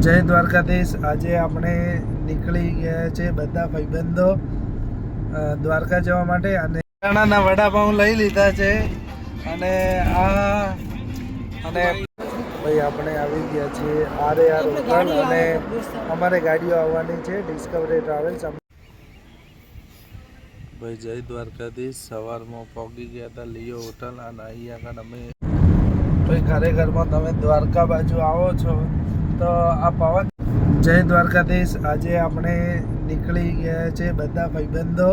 જય દ્વારકાધીશ। આજે આપણે નીકળી ગયા છે બધા ભાઈબંધો દ્વારકા જવા માટે અને ચણાના વડાપાઉં લઈ લીધા છે અને ભાઈ આપણે આવી ગયા છીએ RAR હોટલ અને અમારે ગાડીઓ આવવાની છે ડિસ્કવરી ટ્રાવેલ્સ। ભાઈ જય દ્વારકાધીશ। સવારમાં પહોંચી ગયા હતા લિયો હોટલ અને અહીંયા આગળ અમે ભાઈ ખરેખરમાં તમે દ્વારકા બાજુ આવો છો તો આ પવન। જય દ્વારકાધીશ। આજે આપણે નીકળી ગયા છે બધા ભાઈબંધો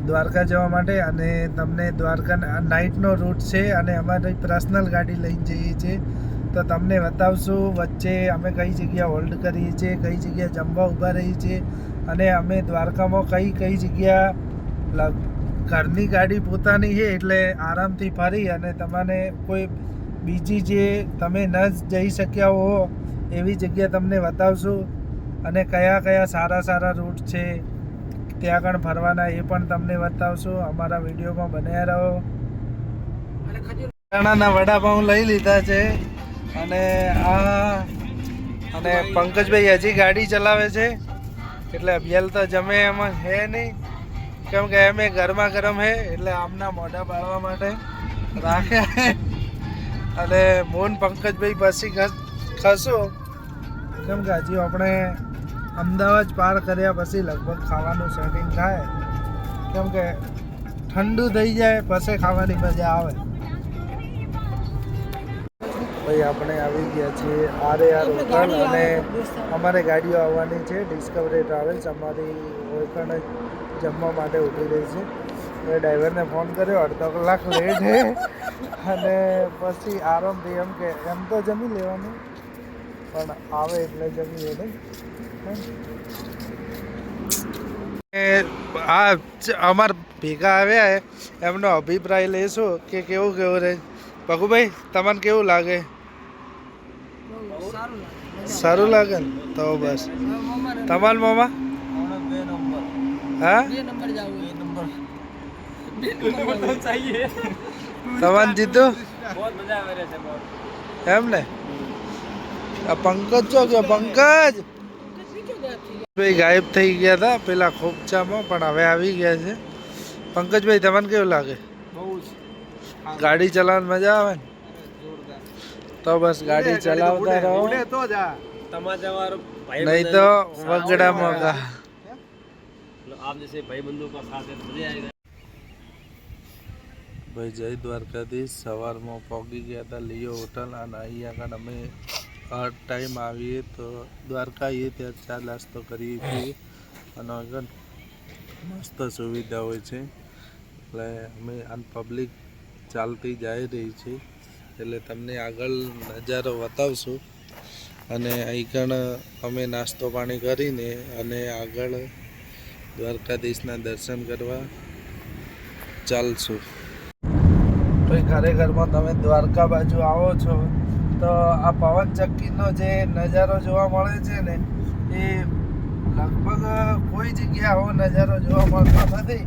દ્વારકા જવા માટે અને તમને દ્વારકા નાઇટનો રૂટ છે અને અમારી પર્સનલ ગાડી લઈને જઈએ છીએ તો તમને બતાવશું વચ્ચે અમે કઈ જગ્યા હોલ્ડ કરીએ છીએ, કઈ જગ્યા જમવા ઊભા રહીએ છીએ અને અમે દ્વારકામાં કઈ જગ્યા ઘરની ગાડી પોતાની છે એટલે આરામથી ફરી અને તમને કોઈ બીજી જે તમે ન જઈ શક્યા હો એવી જગ્યા તમને બતાવશું અને કયા કયા સારા રૂટ છે ત્યાં આગળ ફરવાના એ પણ તમને બતાવશું। અમારા વિડીયોમાં બન્યા રહો। ચણાના વડાપાઉં લઈ લીધા છે અને પંકજભાઈ હજી ગાડી ચલાવે છે એટલે અભિયાલ તો જમે એમાં હે નહીં કેમ કે એમ ગરમા ગરમ હે એટલે આમના મોઢા બાળવા માટે રાખ્યા અને મોન પંકજભાઈ પછી ખશું કેમ કે હજી આપણે અમદાવાદ પાર કર્યા પછી લગભગ ખાવાનું સેટિંગ થાય કેમ કે ઠંડુ થઈ જાય પછી ખાવાની મજા આવે। ભાઈ આપણે આવી ગયા છીએ RAR હોટલ અને અમારે ગાડીઓ આવવાની છે ડિસ્કવરી ટ્રાવેલ્સ। અમારી ઓળખાણ જમવા માટે ઊભી રહી છે। મેં ડ્રાઈવરને ફોન કર્યો, અડધો કલાક લેટ છે અને પછી આરામથી એમ કે એમ તો જમી લેવાનું પણ આવે એટલે જમી લે નહીં। અમાર ભેગા આવ્યા એમનો અભિપ્રાય લેશું કે કેવું રહે। ભગુભાઈ તમને કેવું લાગે? સારું લાગે ને તો બસ। તમાર મામા હા તમારે જીતું એમ ને? આ પંકજ છો કે પંકજ ભાઈ ગાયબ થઈ ગયા હતા પેલા ખોપચામાં પણ હવે આવી ગયા છે। પંકજભાઈ તમને કેવું લાગે? ગાડી ચલાવવાની મજા આવે ને? તો બસ ગાડી ચલાવતા રહો નહીં તો વગડા મોગા। ભાઈ જય દ્વારકાધીશ। સવારમાં પહોંચી ગયા હતા લિયો હોટલ અને અહીંયા આગળ અમે ટાઈમ આવીએ તો દ્વારકા આવીએ ત્યાં ચા નાસ્તો કરીએ છીએ અને આગળ મસ્ત સુવિધા હોય છે એટલે અમે પબ્લિક ચાલતી જઈ રહી છે એટલે તમને આગળ નજારો બતાવશું અને અહીં અમે નાસ્તો પાણી કરીને અને આગળ દ્વારકાધીશના દર્શન કરવા ચાલશું। તો ખરેખરમાં તમે દ્વારકા બાજુ આવો છો તો આ પવન ચક્કીનો જે નજારો જોવા મળે છે ને એ લગભગ કોઈ જગ્યા આવો નજારો જોવા મળતો નથી।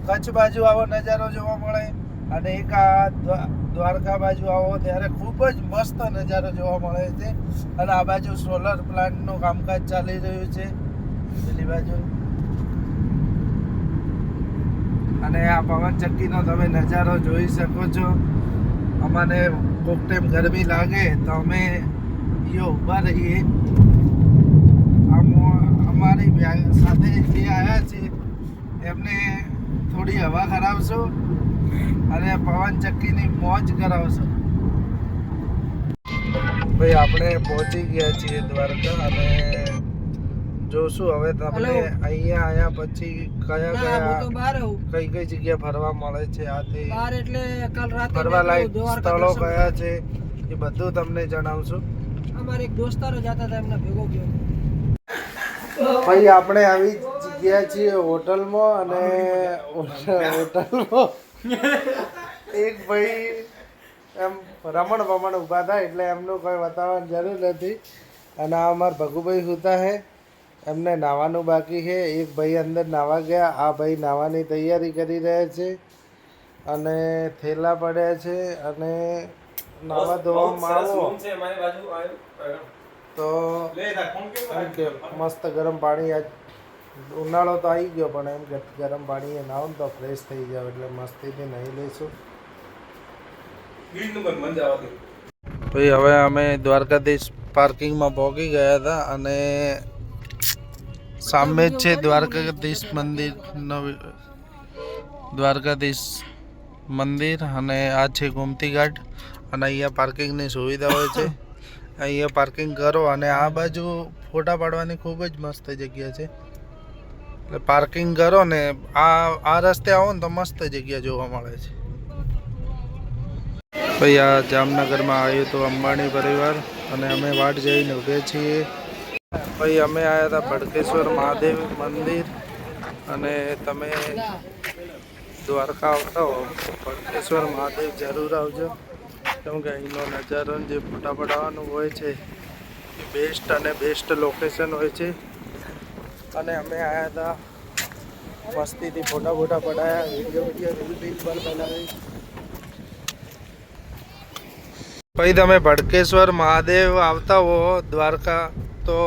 કચ્છ બાજુ આવો નજારો જોવા મળે અને એક આ દ્વારકા બાજુ આવો ત્યારે ખૂબ જ મસ્ત નજારો જોવા મળે છે અને આ બાજુ સોલર પ્લાન્ટનું કામકાજ ચાલી રહ્યું છે પેલી બાજુ અને આ પવન ચક્કીનો તમે નજારો જોઈ શકો છો। અમને કોક ટાઈમ ગરમી લાગે તો અમે અહીંયા ઊભા રહીએ। અમારી સાથે જે આવ્યા છે એમને થોડી હવા કરાવશું અને પવન ચક્કીની મોજ કરાવશું। ભાઈ આપણે પહોંચી ગયા છીએ દ્વારકા અને જોશું હવે તમને અહીંયા આયા પછી કઈ જગ્યા ફરવા મળે છે આથી ફરવા લાયક સ્થળો કયા છે એ બધું તમને જણાવશું। અમારે એક દોસ્તારો જતા હતા એમના ભેગો ગયો। ભાઈ આપણે આવી ગયા છીએ હોટલમાં અને હોટલમાં એક ભાઈ એમ રમણ ઊભા હતા એટલે એમનું કોઈ બતાવવાની જરૂર નથી અને આ અમારા ભગુભાઈ સુતા હે એમને નાહવાનું બાકી છે। એક ભાઈ અંદર નાહવા ગયા, આ ભાઈ નાહવાની તૈયારી કરી રહ્યા છે અને થેલા પડ્યા છે અને નાહવા ધોવામાં આવો તો એમ કે મસ્ત ગરમ પાણી આજ ઉનાળો તો આવી ગયો પણ એમ કે ગરમ પાણી નાહો ને તો ફ્રેશ થઈ જાવ એટલે મસ્તીથી નહીં લઈશું. ભાઈ હવે અમે દ્વારકાધીશ પાર્કિંગમાં પહોંચી ગયા હતા અને સામે જ છે દ્વારકાધીશ મંદિર દ્વારકાધીશ મંદિર અને આ છે ગોમતી ઘાટ અને અહીંયા પાર્કિંગની સુવિધા હોય છે. અહીંયા પાર્કિંગ કરો અને આ બાજુ ફોટા પાડવાની ખૂબ જ મસ્ત જગ્યા છે. એટલે પાર્કિંગ કરો ને આ રસ્તે આવો ને તો મસ્ત જગ્યા જોવા મળે છે. ભાઈ આ જામનગરમાં આવ્યું હતું અંબાણી પરિવાર અને અમે વાટ જઈને ઊભે છીએ. ભાઈ અમે આવ્યા હતા ભડકેશ્વર મહાદેવ મંદિર અને તમે દ્વારકા આવતા હો ભડકેશ્વર મહાદેવ જરૂર આવજો કેમ કે અહીંનો નજારો જે ફોટા પડાવવાનું હોય છે એ બેસ્ટ અને બેસ્ટ લોકેશન હોય છે. અને અમે આવ્યા હતા મસ્તીથી ફોટા પડાયા વિડીયો રીલ પણ બનાવી. પછી તમે ભડકેશ્વર મહાદેવ આવતા હો દ્વારકા તો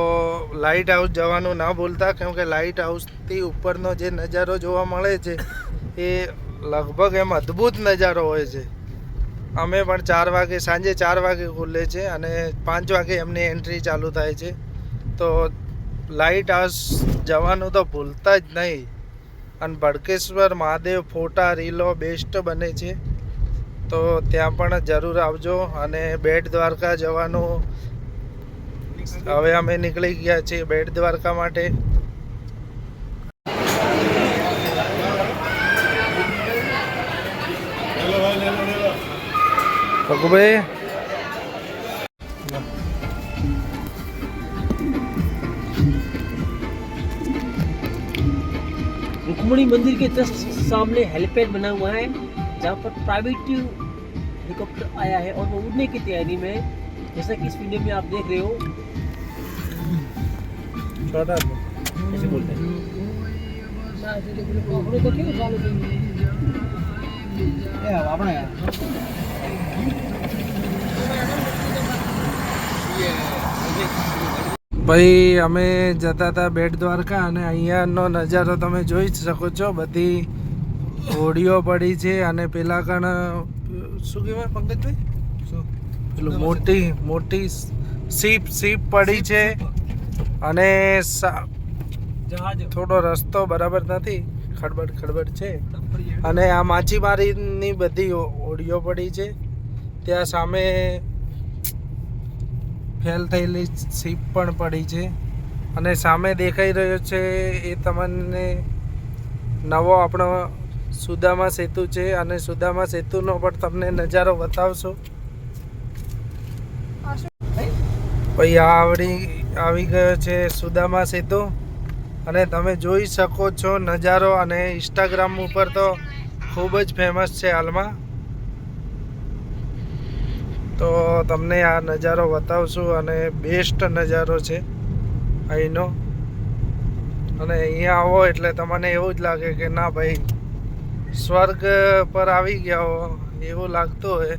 લાઇટ હાઉસ જવાનું ના ભૂલતા કેમ કે લાઇટ હાઉસથી ઉપરનો જે નજારો જોવા મળે છે એ લગભગ એમ અદ્ભુત નજારો હોય છે. અમે પણ 4 વાગે સાંજે 4 વાગે ખુલે છે અને 5 વાગે એમની એન્ટ્રી ચાલુ થાય છે. તો લાઇટ હાઉસ જવાનું તો ભૂલતા જ નહીં. અને ભડકેશ્વર મહાદેવ ફોટા રીલો બેસ્ટ બને છે તો ત્યાં પણ જરૂર આવજો. અને બેટ દ્વારકા જવાનું હવે અમે નીકળી ગયા છીએ બેટ દ્વારકા માટે. પગુભાઈ रुक्मणी मंदिर के जस्ट सामने हेलीपैड बना हुआ है जहाँ पर प्राइवेट हेलीकॉप्टर आया है और वो उड़ने की तैयारी में है। जैसा कि इस वीडियो में आप देख रहे हो ऐसे बोलते हैं ભાઈ અમે જતા હતા બેટ દ્વારકા અને અહીંયાનો નજારો તમે જોઈ જ શકો છો. બધી હોડીઓ પડી છે અને પેલા કણ શું કહેવાય પંકજભાઈ પેલું મોટી સીપ પડી છે અને થોડો રસ્તો બરાબર નથી ખડબડ છે અને આ માછીમારીની બધી હોડીઓ પડી છે. ત્યાં સામે ફેલ થયેલી સીપ પણ પડી છે અને સામે દેખાઈ રહ્યો છે એ તમને નવો આપણો સુદામા સેતુ છે અને સુદામા સેતુનો પણ તમને નજારો બતાવશો. ભાઈ આવી ગયો છે સુદામા સેતુ અને તમે જોઈ શકો છો નજારો અને ઇન્સ્ટાગ્રામ ઉપર તો ખૂબ જ ફેમસ છે હાલમાં. તો તમને આ નજારો બતાવશું અને બેસ્ટ નજારો છે અહીંનો. અને અહીંયા આવો એટલે તમને એવું જ લાગે કે ના ભાઈ સ્વર્ગ પર આવી ગયા હો એવું લાગતું હોય.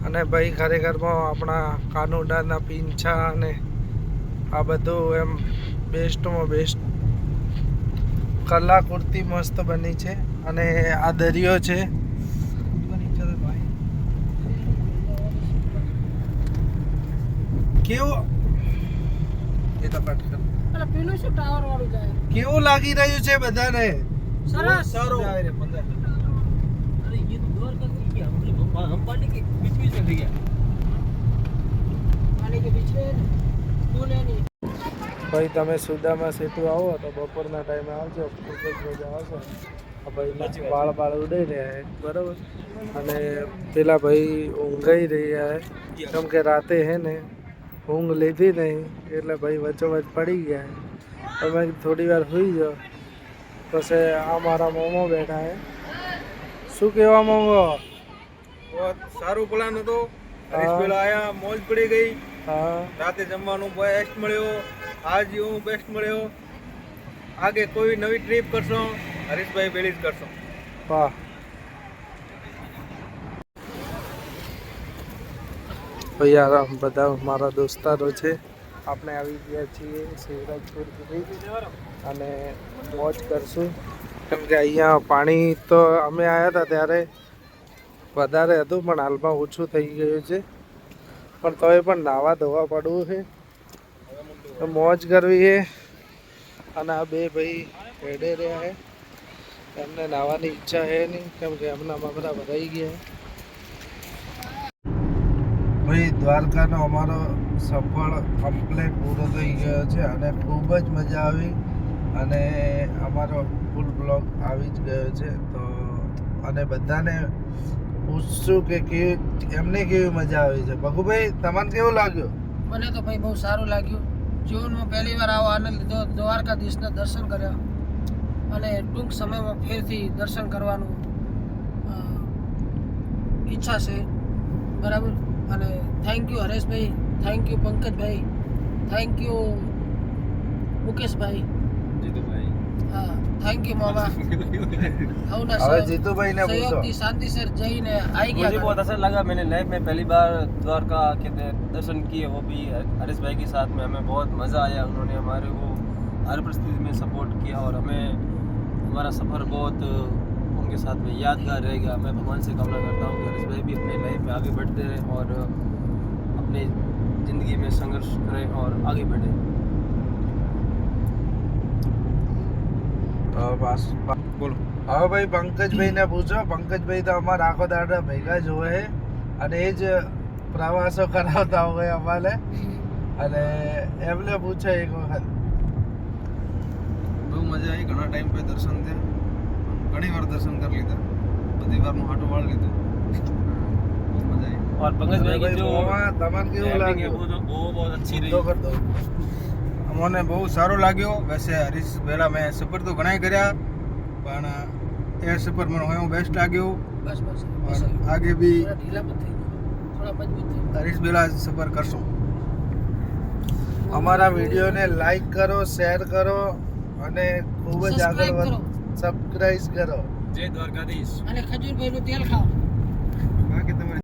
અને ભાઈ ખરેખરમાં આપણા કાનુડાના પીંછા અને આ બધું એમ બેસ્ટમાં બેસ્ટ કલાકૃતિ મસ્ત બની છે. અને આ દરિયો છે કેવું લાગી રહ્યું છે બધાને? सरस ભાઈ તમે સુદામા સેતુ આવો તો બપોરના ટાઈમે આવજો, ખૂબ જ મજા આવશે. આ ભાઈ બાળ ઉડાઈ રહ્યા છે બરાબર અને પેલા ભાઈ ઊંઘાઈ રહ્યા છે કેમ કે રાતે હે ને ઊંઘ લીધી નહીં એટલે ભાઈ વચ્ચોવચ પડી ગયા. તમે થોડી વાર સુઈ જાઓ. પછી આ મારા મોમો બેઠા હે. શું કહેવા મોમો? बहुत સારું પ્લાન હતો. હરીશ પેલા આયા, મોજ પડી ગઈ. હા રાતે જમવાનું બેસ્ટ મળ્યો, આજ હું બેસ્ટ મળ્યો. આગે કોઈ નવી ટ્રીપ કરશો હરીશભાઈ ભેળી જ કરશો. વાહ યાર બધા મારા દોસ્તારો છે. આપણે આવી ગયા છીએ શિવરાજપુર સુધી અને મોજ કરશું કેમ કે અહીંયા પાણી તો અમે આવ્યા હતા ત્યારે વધારે હતું પણ હાલમાં ઓછું થઈ ગયું છે. પણ તોય પણ નાવા ધોવા પડવું છે તો મોજ કરવી છે. અને આ બે ભાઈ રેડે રહ્યા છે. એમને નાહવાની ઈચ્છા છે નહીં કેમ કે એમના મમરા ભરાઈ ગયા. ભાઈ દ્વારકાનો અમારો સફળ કમ્પ્લીટ પૂરો થઈ ગયો છે અને ખૂબ જ મજા આવી અને અમારો ફૂલ બ્લોગ આવી જ ગયો છે. તો અને બધાને પૂછશું કે કેવી એમને કેવી મજા આવી છે. ભગુભાઈ તમને કેવું લાગ્યું? મને તો ભાઈ બહુ સારું લાગ્યું. જીવનમાં પહેલી વાર આવો આનંદ લીધો. દ્વારકાધીશના દર્શન કર્યા અને ટૂંક સમયમાં ફેરથી દર્શન કરવાનું ઈચ્છા છે. બરાબર. અને થેન્ક યુ હરેશભાઈ, થેન્ક યુ પંકજભાઈ, થેન્ક યુ મુકેશભાઈ, હા થેન્ક યુ મામા. હવે જીતુભાઈ ને પૂછો. सहयोग शांति से जैन आई गया. मुझे बहुत अच्छा लगा. मैंने लाइफ में पहली बार द्वारका के दर्शन किए, वो भी हरीश भाई के साथ में. हमें बहुत मज़ा आया. उन्होंने हमारे को हर परिस्थिति में सपोर्ट किया और हमें हमारा सफ़र बहुत उनके साथ में यादगार रहेगा. मैं भगवान से कामना करता हूँ कि हरीश भाई भी अपने लाइफ में आगे बढ़ते रहें और अपने ज़िंदगी में संघर्ष करें और आगे बढ़ें. બોલો. હવે ભાઈ પંકજભાઈ ને પૂછો. પંકજભાઈ તો અમારા આખો દાડા ભેગા જ હોય અને એ જ પ્રવાસો કરાવતા હોય અમારે. અને એમને પૂછો એક વખત. બહુ મજા આવી. ઘણા ટાઈમ પે દર્શન થયા. ઘણી વાર દર્શન કરી લીધા. બધી વારનું હાટું વાળ લીધું. બહુ મજા આવી. और पंकज भाई की जो તમને કેવું લાગ્યું? वो बहुत अच्छी रही. તો કર દો. અમને બહુ સારો લાગ્યો. વૈસે હરીશ પહેલાં મેં સફર તો ઘણા કર્યા પણ એ સફર મને હું બેસ્ટ લાગ્યો. बस बस और आगे भी थोड़ा ढीला मत थी, थोड़ा मजबूत थी. હરીશ બેલા સફર કરશું. અમારા વિડીયોને લાઈક કરો, શેર કરો અને ખૂબ જ આગળ Subscribe કરો. સબસ્ક્રાઇબ કરો. जय द्वारकाधीश. અને ખજૂરભાઈનું તેલ ખાઓ. બાકી તમારે